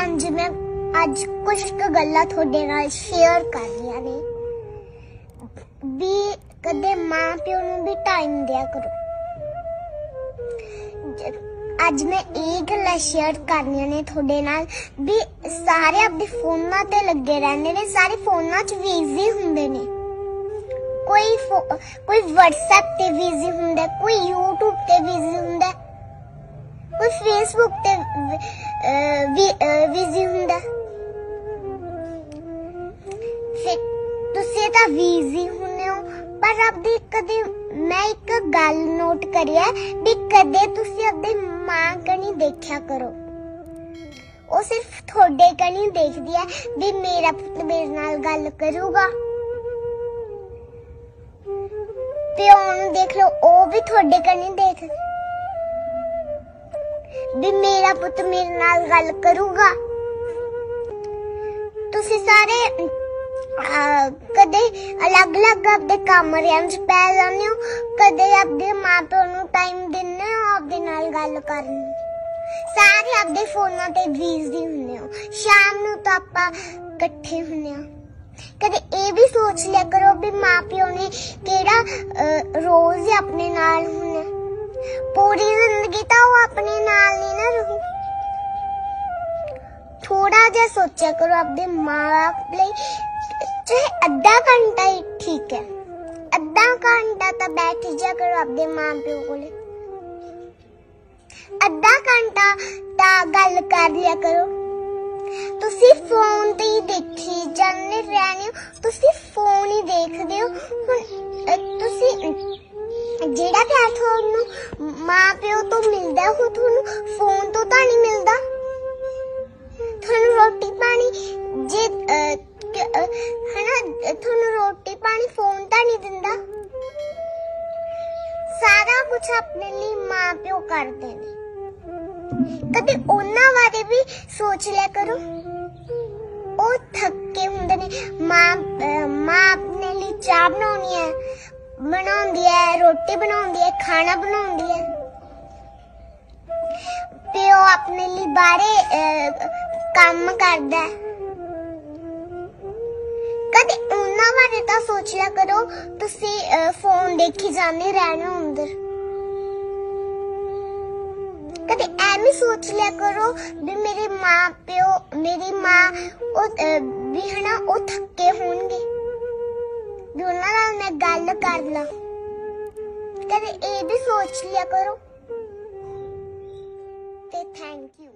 आज मैं कुछ गल्लां थोड़े नाल शेयर कर रही ने भी कदे मां प्यो नूं भी टाइम दिया करो। आज मैं ये गल्लां शेयर करनियां ने थोड़े नाल भी सारे अपने फोनां ते लगे रहंदे ने, सारे फोनां च बिजी हुंदे ने। कोई व्हाट्सएप ते बिजी हुंदा, कोई यूट्यूब ते बिजी हुंदा, कोई फेसबुक ते बिजी हुंदा। फिर तुसीं तां बिजी हुंदे हो, पर अपनी कदे मैं एक गल नोट करी है भी कदे तुसीं अपनी मां कनी देखा करो। वो सिर्फ थोड़े कनी देखदी है भी मेरा पुत्त मेरे नाल गल करूगा। प्यो नूं देख लो, वो भी थोड़े कनी देख भी मेरा पुत्त मेरे नाल गल करूगा। तुसीं सारे कदे अलग-अलग अपने कमरिਆਂ ਚ पै जाने हो, कदे अपने मां प्यो नूं टाइम दिंदे हो अपने नाल गल करन। सारे अपने फोनां ते बिजी हुंदे हो, शाम नूं तां आपां इकट्ठे हुंदे हो। कदे ये भी सोच लिया करो भी मां प्यो ने केड़ा रोज अपने नाल होना, पूरी जिंदगी तो वो अपने नाल नहीं ना रहू। थोड़ा जा सोचा करो अपने मां बाप लई, चाहे आधा घंटा ही ठीक है, आधा घंटा तो बैठ जा करो अपने मां प्यो कोले, आधा घंटा ता गल कर लिया करो। तुसी फोन ते ही देखी जाने रहने हो, तुसी फोन ही देखदे हो। तुसी जेड़ा प्यार तुहानू मां प्यो तो मिलदा हो तुहानू फोन तो तां नहीं मिलदा। तुहानू रोटी पानी जे है ना, तुहानू रोटी पानी फोन तां नहीं दिंदा। सारा कुछ अपने लिए मां प्यो करदे ने। कदे उन्हां बारे भी सोच लिया करो। ओ थके हुंदे ने, मां अपने लिए चाह बनाउंदी है, रोटी बनाउंदी है, खाना बनाउंदी है। प्यो अपने लिए बाहरे काम करदा है। कदे उन्हां बारे तां सोच लिया करो। तुसी फोन देखी जाने रहने हो अंदर। कदे ऐਵੇਂ सोच लिया करो भी मेरे मां प्यो, मेरी मां भी है ना, वो थके होंगे भी उन्हां नाल मैं गल कर ला। कदे ये भी सोच लिया करो। ते थैंक यू।